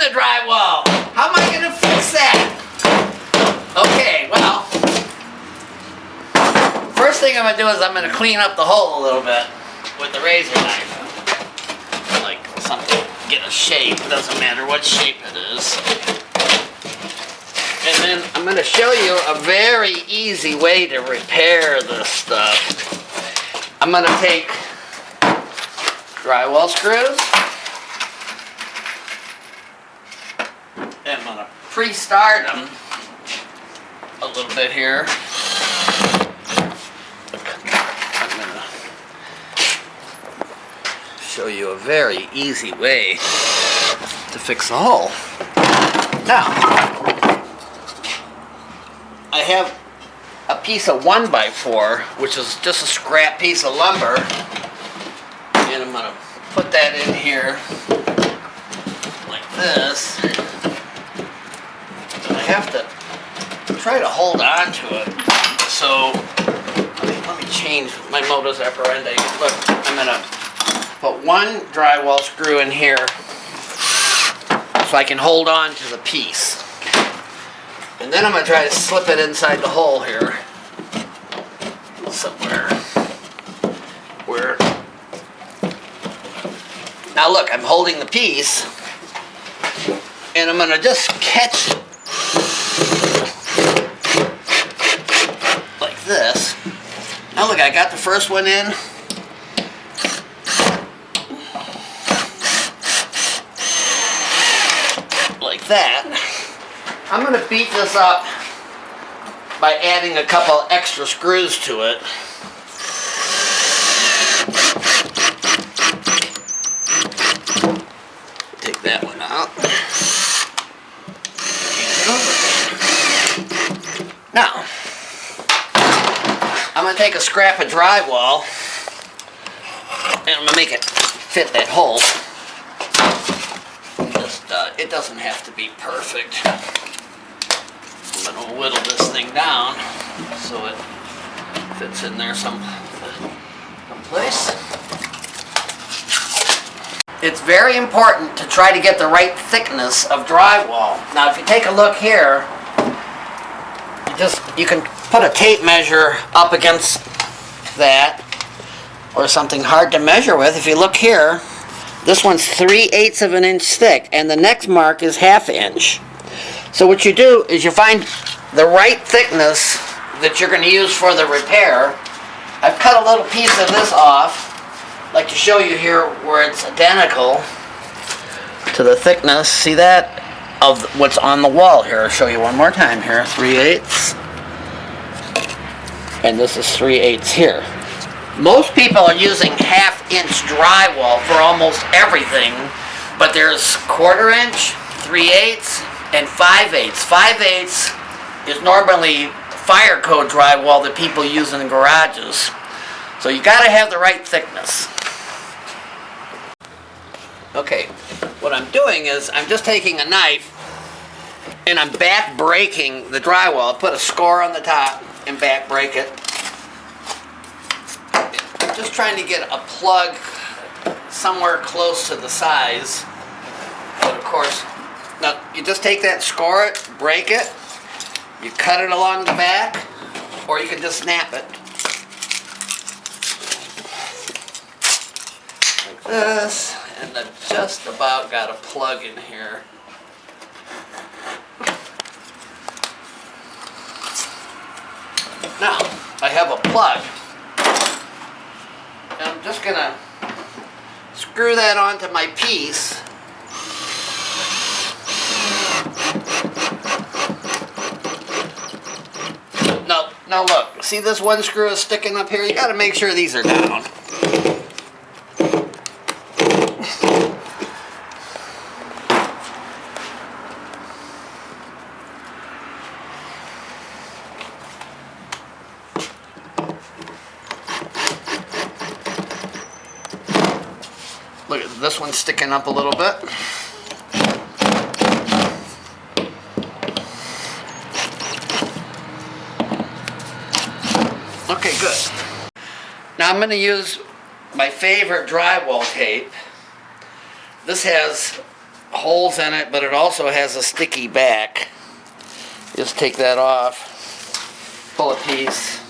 the drywall. How am I going to fix that? Okay, well, first thing I'm going to do is I'm going to clean up the hole a little bit with the razor knife. Like something, get a shape, doesn't matter what shape it is. And then I'm going to show you a very easy way to repair this stuff. I'm going to take drywall screws. And I'm going to pre-start them a little bit here. I'm going to show you a very easy way to fix the hole. Now, I have a piece of 1x4, which is just a scrap piece of lumber, and I'm going to put that in here like this. And I have to try to hold on to it. So let me change my modus operandi. Look, I'm going to put one drywall screw in here so I can hold on to the piece. And then I'm going to try to slip it inside the hole here somewhere. Now look, I'm holding the piece and I'm going to just catch it like this. Now look, I got the first one in. Like that. I'm going to beat this up by adding a couple extra screws to it. Take that one out. Now, I'm going to take a scrap of drywall and I'm going to make it fit that hole. It doesn't have to be perfect. I'm going to whittle this thing down so it fits in there someplace. It's very important to try to get the right thickness of drywall. Now if you take a look here, you can put a tape measure up against that or something hard to measure with. If you look here, this one's 3/8 of an inch thick and the next mark is 1/2 inch. So what you do is you find the right thickness that you're going to use for the repair. I've cut a little piece of this off. I'd like to show you here where it's identical to the thickness. See that? Of what's on the wall here. I'll show you one more time here. 3/8. And this is 3/8 here. Most people are using 1/2 inch drywall for almost everything, but there's 1/4 inch, 3/8, and 5/8. 5/8 is normally fire code drywall that people use in garages. So you got to have the right thickness. Okay, what I'm doing is I'm just taking a knife and I'm back breaking the drywall. Put a score on the top and back break it. I'm just trying to get a plug somewhere close to the size. But of course, now you just take that, score it, break it, you cut it along the back, or you can just snap it. Like this, and I've just about got a plug in here. Now, I have a plug. And I'm just going to screw that onto my piece. Now look, see this one screw is sticking up here? You got to make sure these are down. Look at this one sticking up a little bit. Okay, good. Now I'm going to use my favorite drywall tape. This has holes in it, but it also has a sticky back. Just take that off, pull a piece,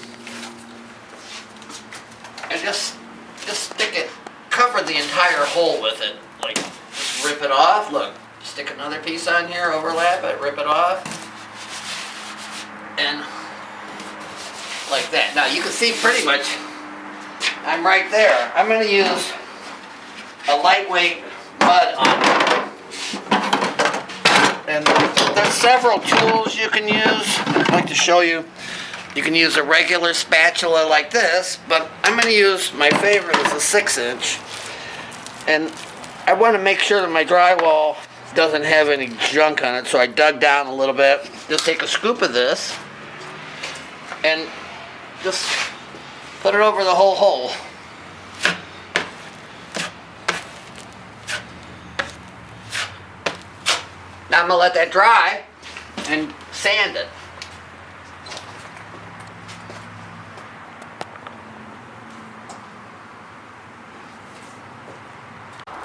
and just stick it, cover the entire hole with it. Like, just rip it off, look, stick another piece on here, overlap it, rip it off, and like that. Now you can see pretty much, I'm right there. I'm going to use a lightweight mud on it. And there's several tools you can use. I'd like to show you. You can use a regular spatula like this, but I'm going to use, my favorite is a 6-inch. And I want to make sure that my drywall doesn't have any junk on it, so I dug down a little bit. Just take a scoop of this and just put it over the whole hole. Now I'm going to let that dry and sand it.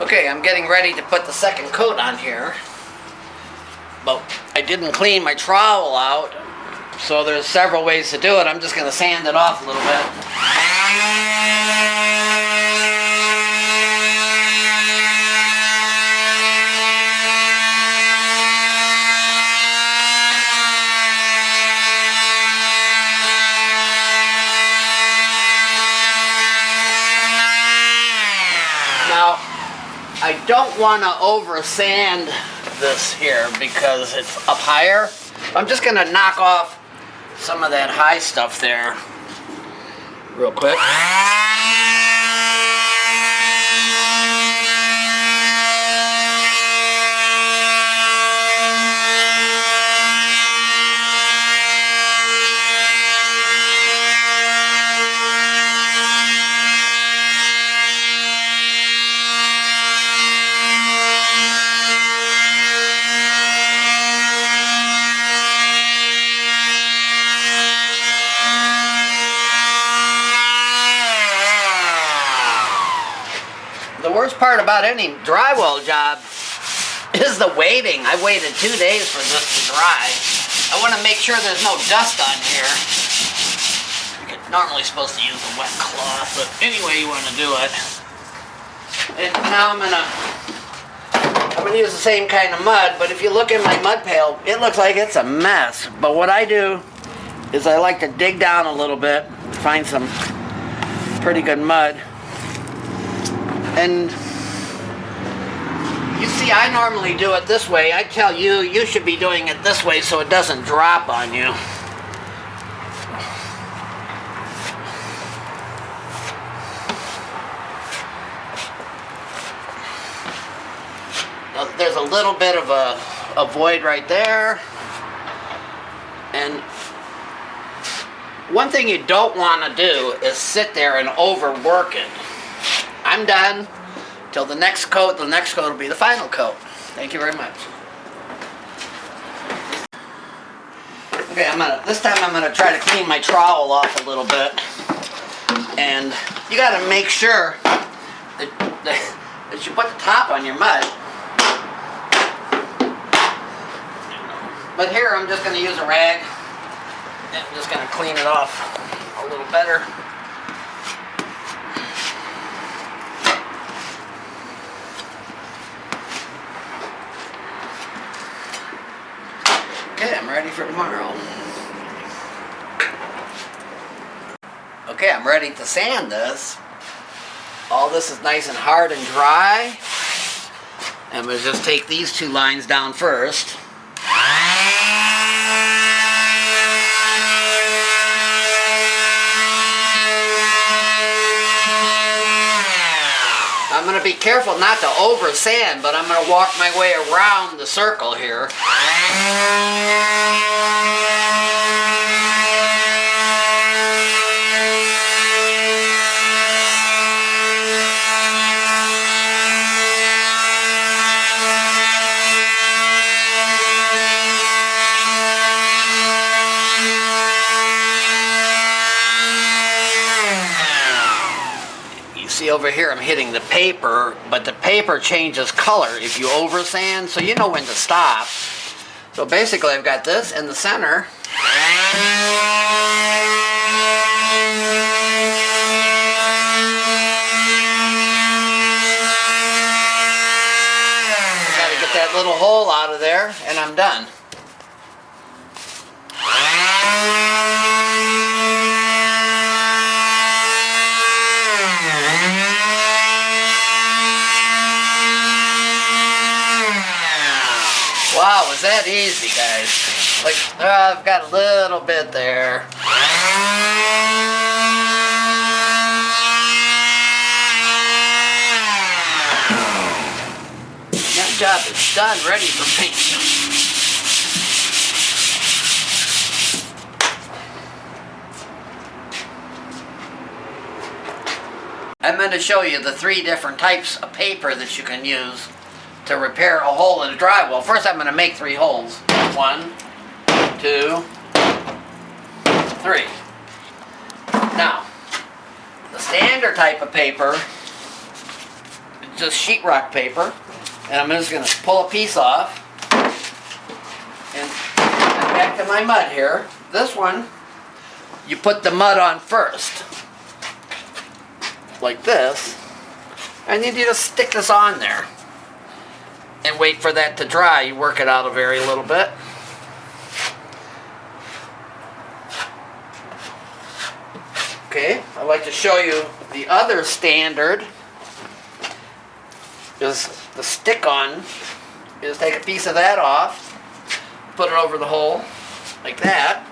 Okay, I'm getting ready to put the second coat on here, but I didn't clean my trowel out, so there's several ways to do it. I'm just going to sand it off a little bit. Now, I don't want to over sand this here because it's up higher. I'm just going to knock off some of that high stuff there real quick. The worst part about any drywall job is the waiting. I waited 2 days for this to dry. I want to make sure there's no dust on here. You're normally supposed to use a wet cloth, but anyway you want to do it. And now I'm gonna use the same kind of mud, but if you look in my mud pail, it looks like it's a mess. But what I do is I like to dig down a little bit, find some pretty good mud. And you see, I normally do it this way. I tell you, you should be doing it this way so it doesn't drop on you. Now, there's a little bit of a void right there. And one thing you don't want to do is sit there and overwork it. I'm done. Till the next coat will be the final coat. Thank you very much. Okay, this time I'm gonna try to clean my trowel off a little bit. And you gotta make sure that you put the top on your mud. But here I'm just gonna use a rag. And I'm just gonna clean it off a little better. Okay, I'm ready for tomorrow. Okay, I'm ready to sand this. All this is nice and hard and dry. I'm going to just take these 2 lines down first. I'm going to be careful not to over sand, but I'm going to walk my way around the circle here. over here I'm hitting the paper, but the paper changes color if you over sand, so you know when to stop. So basically I've got this in the center. Gotta get that little hole out of there and I'm done. Wow, was that easy, guys? Like, I've got a little bit there. That job is done, ready for paint. I'm going to show you the 3 different types of paper that you can use to repair a hole in a drywall. First I'm going to make 3 holes. 1, 2, 3. Now, the standard type of paper is just sheetrock paper, and I'm just going to pull a piece off, and I'm back to my mud here. This one, you put the mud on first, like this, and then you just stick this on there and wait for that to dry. You work it out a very little bit. Okay, I'd like to show you the other standard is the stick-on. You just take a piece of that off, put it over the hole like that,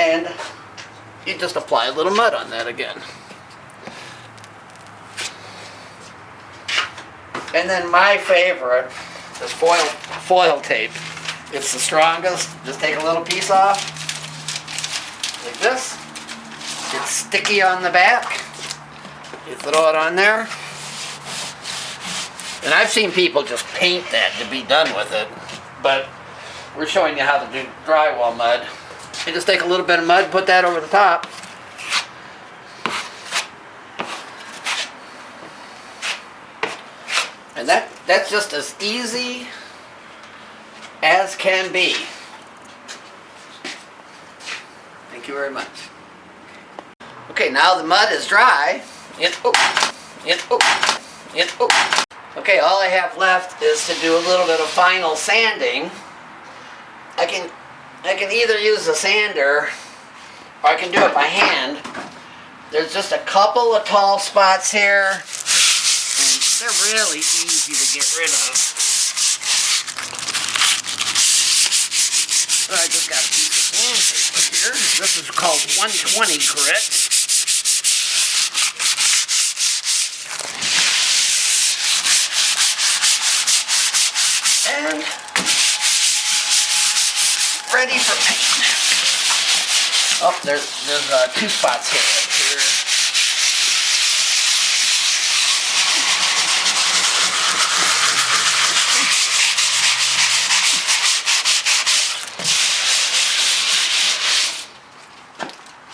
and you just apply a little mud on that again. And then my favorite is foil tape. It's the strongest. Just take a little piece off, like this. It's sticky on the back. You throw it on there. And I've seen people just paint that to be done with it. But we're showing you how to do drywall mud. You just take a little bit of mud, put that over the top. And that's just as easy as can be. Thank you very much. Okay, now the mud is dry. Okay, all I have left is to do a little bit of final sanding. I can either use a sander or I can do it by hand. There's just a couple of tall spots here. They're really easy to get rid of. I just got a piece of sandpaper here. This is called 120 grit. And ready for paint. Oh, there's 2 spots here. Right here.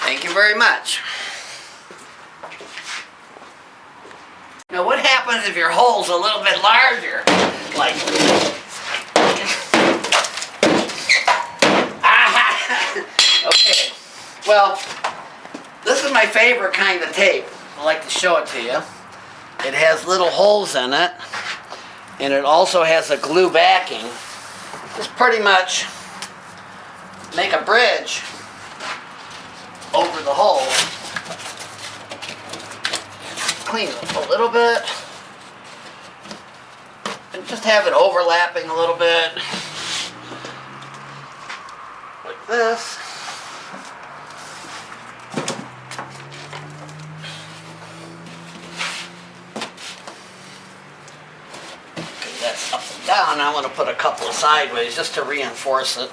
Thank you very much. Now what happens if your hole's a little bit larger? Like, okay, well, this is my favorite kind of tape. I'd like to show it to you. It has little holes in it, and it also has a glue backing. Just pretty much make a bridge over the hole. Clean it up a little bit. And just have it overlapping a little bit. Like this. Okay, that's up and down. I want to put a couple of sideways just to reinforce it.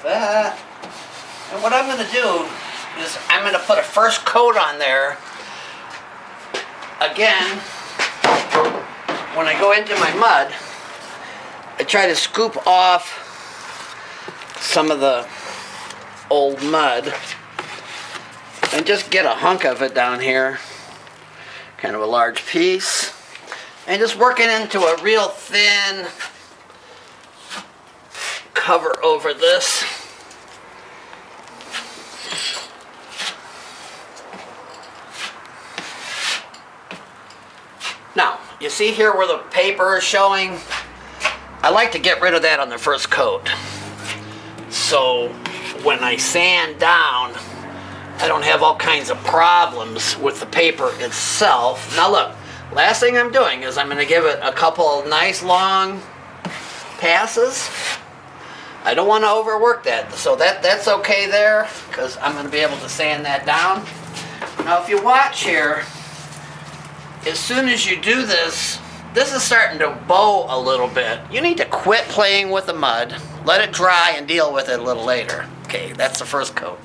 That. And what I'm going to do is I'm going to put a first coat on there. Again, when I go into my mud, I try to scoop off some of the old mud and just get a hunk of it down here, kind of a large piece, and just work it into a real thin cover over this. Now, you see here where the paper is showing? I like to get rid of that on the first coat. So when I sand down, I don't have all kinds of problems with the paper itself. Now look, last thing I'm doing is I'm going to give it a couple of nice long passes. I don't want to overwork that, so that's okay there, because I'm going to be able to sand that down. Now if you watch here, as soon as you do this, this is starting to bow a little bit. You need to quit playing with the mud, let it dry, and deal with it a little later. Okay, that's the first coat.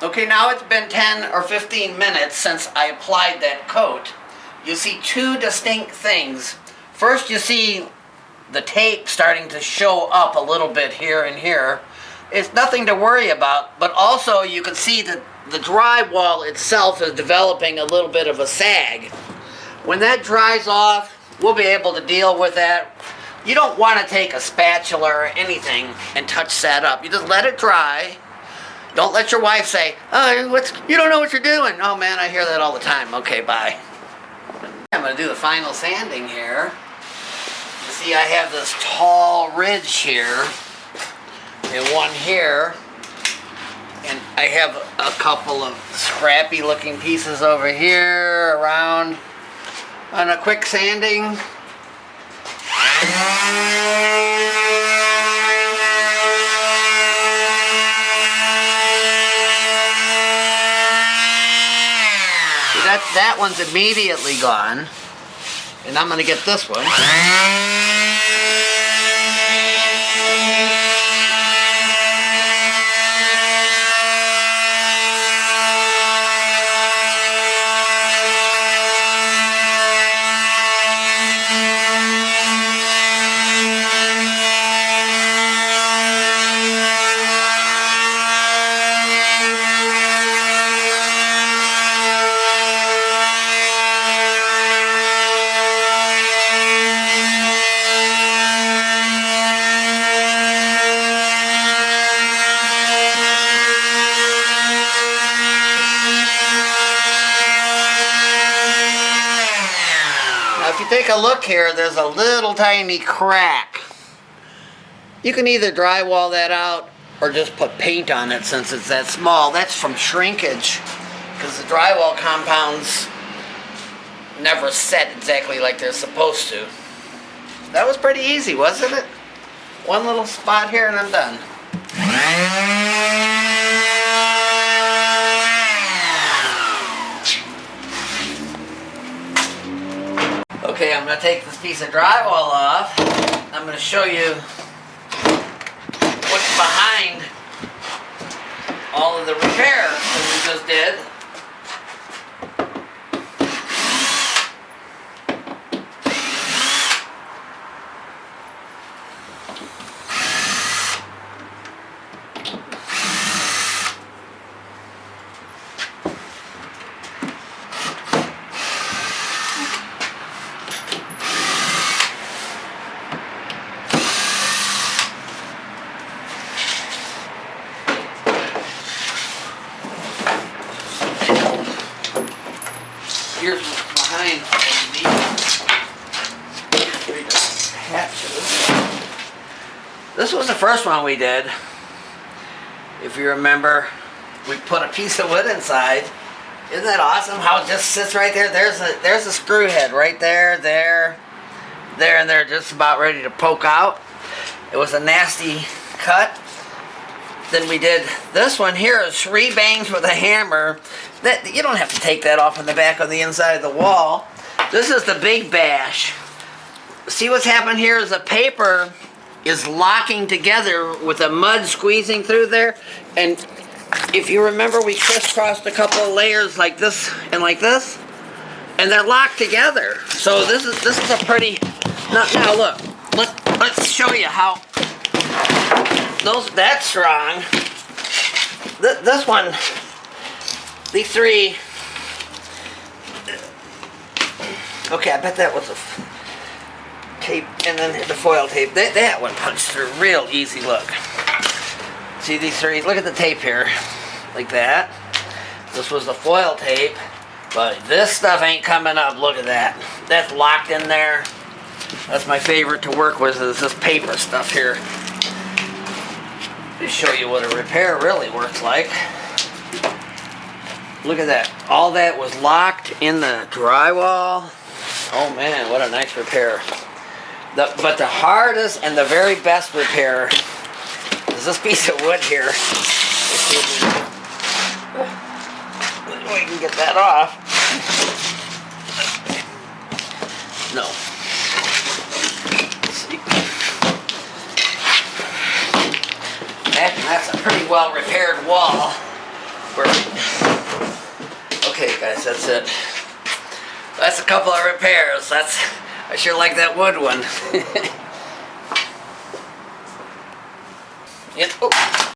Okay, now it's been 10 or 15 minutes since I applied that coat. You see two distinct things. First, you see the tape starting to show up a little bit here and here. It's nothing to worry about, but also you can see that the drywall itself is developing a little bit of a sag. When that dries off, we'll be able to deal with that. You don't want to take a spatula or anything and touch that up. You just let it dry. Don't let your wife say, "Oh, you don't know what you're doing." Oh man, I hear that all the time. Okay, bye. I'm going to do the final sanding here. You see I have this tall ridge here and one here. And I have a couple of scrappy looking pieces over here around on a quick sanding. That one's immediately gone, and I'm going to get this one. If you take a look here, there's a little tiny crack. You can either drywall that out or just put paint on it since it's that small. That's from shrinkage, because the drywall compounds never set exactly like they're supposed to. That was pretty easy, wasn't it? One little spot here and I'm done. Okay, I'm going to take this piece of drywall off. I'm going to show you what's behind all of the repair that we just did. Here's what's behind all of these patches. This was the first one we did. If you remember, we put a piece of wood inside. Isn't that awesome how it just sits right there? There's a screw head right there, there, and there, just about ready to poke out. It was a nasty cut. Then we did this one here is 3 bangs with a hammer. That you don't have to take that off on the back on the inside of the wall. This is the big bash. See what's happened here is the paper is locking together with the mud squeezing through there, and if you remember, we crisscrossed a couple of layers like this, and they're locked together. So this is a pretty. Now look, let's show you how that's strong. This one, these three. Okay, I bet that was a tape, and then the foil tape. That one punched through real easy. Look. See these three? Look at the tape here. Like that. This was the foil tape. But this stuff ain't coming up. Look at that. That's locked in there. That's my favorite to work with, is this paper stuff here. To show you what a repair really works like. Look at that. All that was locked in the drywall. Oh man, what a nice repair. But the hardest and the very best repair is this piece of wood here. Let's see if we can get that off. No. Let's see. That's a pretty well repaired wall. Okay guys, that's it. That's a couple of repairs. I sure like that wood one. Oh.